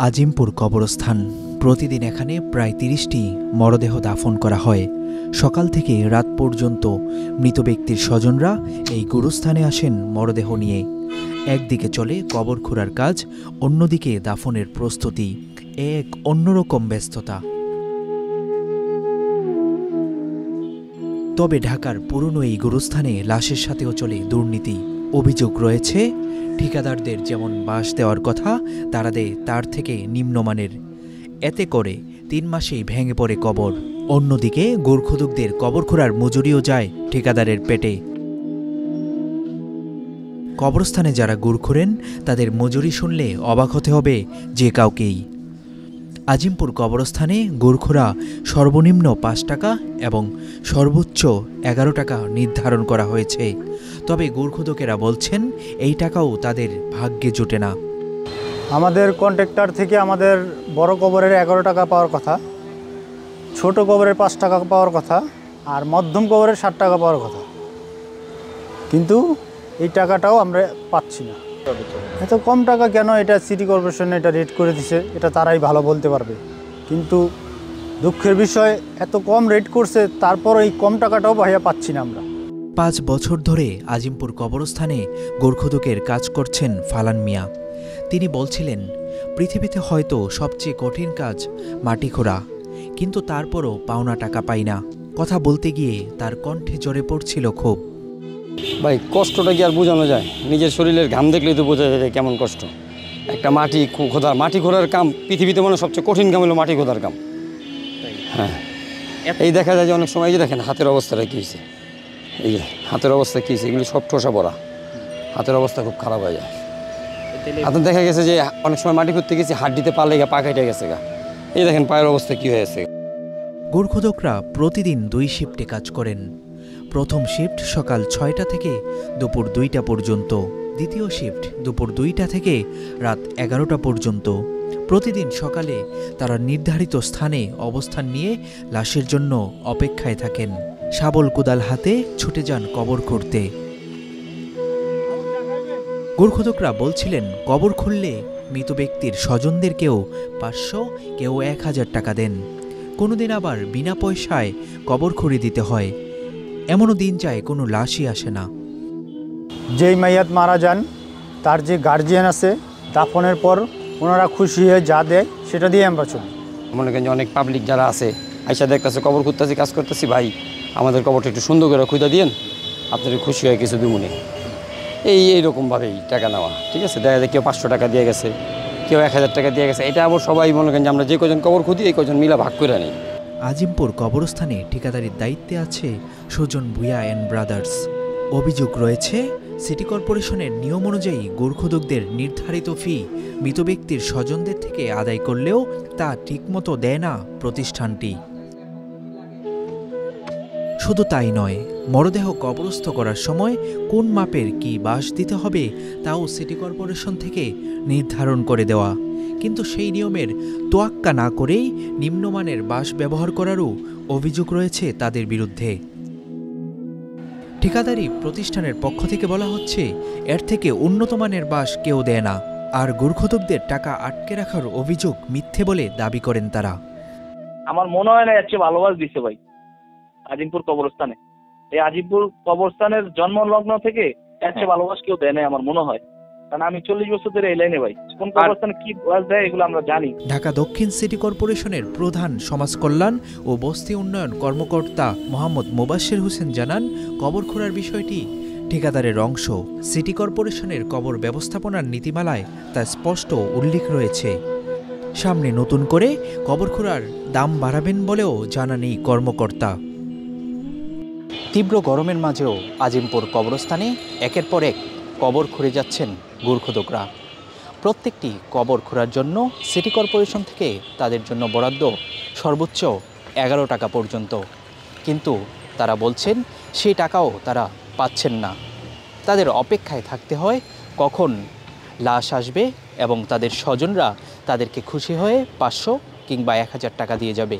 আজিমপুর কবরস্থান। প্রতিদিন এখানে প্রায় ৩০টি মরদেহ দাফন করা হয়। সকাল থেকে রাত পর্যন্ত মৃত ব্যক্তির স্বজনরা এই গুরুস্থানে আসেন মরদেহ নিয়ে। একদিকে চলে কবর খোঁড়ার কাজ, অন্যদিকে দাফনের প্রস্তুতি। এক অন্যরকম ব্যস্ততা। তবে ঢাকার পুরনো এই গুরুস্থানে লাশের সাথেও চলে দুর্নীতি। অভিযোগ রয়েছে, ঠিকাদারদের যেমন বাস দেওয়ার কথা তারা দেয় তার থেকে নিম্নমানের। এতে করে ৩ মাসেই ভেঙে পড়ে কবর। অন্যদিকে গোরখোদকদের কবর খোঁড়ার মজুরিও যায় ঠিকাদারের পেটে। কবরস্থানে যারা গুড় খোঁড়েন তাদের মজুরি শুনলে অবাক হতে হবে যে কাউকেই। আজিমপুর কবরস্থানে গুড় খোঁড়া সর্বনিম্ন ৫ টাকা এবং সর্বোচ্চ ১১ টাকা নির্ধারণ করা হয়েছে। তবে গোরখোদকেরা বলছেন এই টাকাও তাদের ভাগ্যে জোটে না। আমাদের কন্ট্রাক্টর থেকে আমাদের বড় কবরের ১১ টাকা পাওয়ার কথা, ছোট কবরের ৫ টাকা পাওয়ার কথা, আর মধ্যম কবরের ৬০ টাকা পাওয়ার কথা, কিন্তু এই টাকাটাও আমরা পাচ্ছি না। এত কম টাকা কেন? এটা সিটি কর্পোরেশন এটা রেট করে দিছে, এটা তারাই ভালো বলতে পারবে। কিন্তু দুঃখের বিষয়, এত কম রেট করছে, তারপর এই কম টাকাটাও ভাইয়া পাচ্ছি না আমরা। ৫ বছর ধরে আজিমপুর কবরস্থানে গোরখোদকের কাজ করছেন ফালান মিয়া। তিনি বলছিলেন, পৃথিবীতে হয়তো সবচেয়ে কঠিন কাজ মাটি খোঁড়া, কিন্তু তারপরও পাওনা টাকা পাই না। কথা বলতে গিয়ে তার কণ্ঠে জ্বরে পড়ছিল ক্ষোভ। ভাই, কষ্টটা কি আর বোঝানো যায়? নিজের শরীরের ঘাম দেখলেই তো বোঝা যায় কেমন কষ্ট। একটা মাটি খোঁড়ার কাম পৃথিবীতে মনে সবচেয়ে কঠিন কাম হলো মাটি খোঁড়ার কাম। হ্যাঁ, এই দেখা যায় যে অনেক সময় যে দেখেন হাতের অবস্থাটা কী হয়েছে, এই যে হাতের অবস্থা কী হয়েছে, এগুলি সব ঠোসা পড়া, হাতের অবস্থা খুব খারাপ হয়ে যায়। আপনার দেখা গেছে যে অনেক সময় মাটি খুঁড়তে গেছি, হাড্ডিতে পা লেগে পা কেটে গেছে গা, এই দেখেন পায়ের অবস্থা কী হয়েছে। গোরখোদকরা প্রতিদিন ২ শিফটে কাজ করেন। প্রথম শিফট সকাল ৬টা থেকে দুপুর ২টা পর্যন্ত, দ্বিতীয় শিফট দুপুর ২টা থেকে রাত ১১টা পর্যন্ত। প্রতিদিন সকালে তারা নির্ধারিত স্থানে অবস্থান নিয়ে লাশের জন্য অপেক্ষায় থাকেন। শাবল কোদাল হাতে ছুটে যান কবর খুঁড়তে। গোরখোদকরা বলছিলেন, কবর খুঁড়লে মৃত ব্যক্তির স্বজনদের কেউ ৫০০, কেউ ১,০০০ টাকা দেন। কোনোদিন আবার বিনা পয়সায় কবর খুঁড়ে দিতে হয়। এমনও দিন যায় কোনো লাশই আসে না। যেই মাইয়াত মারা যান তার যে গার্জিয়ান আছে, দাফনের পর ওনারা খুশি হয়ে যা দেয় সেটা দিয়ে আমরা চলি। মনে করেন যে অনেক পাবলিক যারা আছে আইসা দেখতেছে কবর খুঁড়তেছি, কাজ করতেছি, ভাই আমাদের কবরটা একটু সুন্দর করে খুঁজে দিয়েন, আপনার খুশি হয়ে কিছু দিমুনি, এইরকমভাবেই টাকা নেওয়া। ঠিক আছে, দেখা যায় কেউ ৫০০ টাকা দিয়ে গেছে, কেউ ১,০০০ টাকা দিয়ে গেছে। এটা আবার সবাই মনে করেন যে আমরা যে কজন কবর খুঁজি এই কজন মিলা ভাগ করে নিই। আজিমপুর কবরস্থানে ঠিকাদারির দায়িত্বে আছে সুজন ভূঁইয়া অ্যান্ড ব্রাদার্স। অভিযোগ রয়েছে, সিটি কর্পোরেশনের নিয়ম অনুযায়ী গোরখোদকদের নির্ধারিত ফি মৃত ব্যক্তির স্বজনদের থেকে আদায় করলেও তা ঠিকমতো দেয় না প্রতিষ্ঠানটি। শুধু তাই নয়, মরদেহ কবরস্থ করার সময় কোন মাপের কি বাঁশ দিতে হবে তাও সিটি কর্পোরেশন থেকে নির্ধারণ করে দেওয়া। কিন্তু সেই নিয়মের তোয়াক্কা না করেই নিম্নমানের বাঁশ ব্যবহার করারও অভিযোগ রয়েছে তাদের বিরুদ্ধে। ঠিকাদারি প্রতিষ্ঠানের পক্ষ থেকে বলা হচ্ছে, এর থেকে উন্নত মানের বাঁশ কেউ দেয় না। আর গোরখোদকদের টাকা আটকে রাখার অভিযোগ মিথ্যে বলে দাবি করেন তারা। আমার মনে হয় না এর চেয়ে ভালোবাস দিচ্ছে ভাই আজিমপুর কবরস্থানে। এই আজিমপুর কবরস্থানের জন্মলগ্ন থেকে এর চেয়ে ভালোবাস কেউ দেয় না আমার মনে হয়, কারণ আমি ৪০ বছর ধরে এই লাইনে ভাই। কোন কবরস্থানে কি বাস দেয় এগুলো আমরা জানি। ঢাকা দক্ষিণ সিটি কর্পোরেশনের প্রধান সমাজ কল্যাণ ও বস্তি উন্নয়ন কর্মকর্তা মোহাম্মদ মোবাশ্বের হোসেন জানান, কবর খোঁড়ার বিষয়টি ঠিকাদারের অংশ। সিটি কর্পোরেশনের কবর ব্যবস্থাপনার নীতিমালায় তা স্পষ্ট উল্লেখ রয়েছে। সামনে নতুন করে কবর খোঁড়ার দাম বাড়াবেন বলেও জানান এই কর্মকর্তা। তীব্র গরমের মাঝেও আজিমপুর কবরস্থানে একের পর এক কবর খুঁড়ে যাচ্ছেন গোরখোদকরা। প্রত্যেকটি কবর খোঁড়ার জন্য সিটি কর্পোরেশন থেকে তাদের জন্য বরাদ্দ সর্বোচ্চ ১১ টাকা পর্যন্ত, কিন্তু তারা বলছেন সেই টাকাও তারা পাচ্ছেন না। তাদের অপেক্ষায় থাকতে হয় কখন লাশ আসবে এবং তাদের স্বজনরা তাদেরকে খুশি হয়ে ৫০০ কিংবা ১,০০০ টাকা দিয়ে যাবে।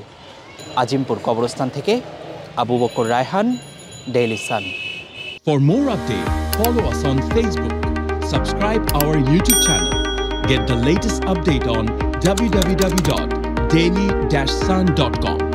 আজিমপুর কবরস্থান থেকে Abu Bakar Raihan, Daily Sun. For more updates, follow us on Facebook, subscribe our YouTube channel, get the latest update on www.daily-sun.com.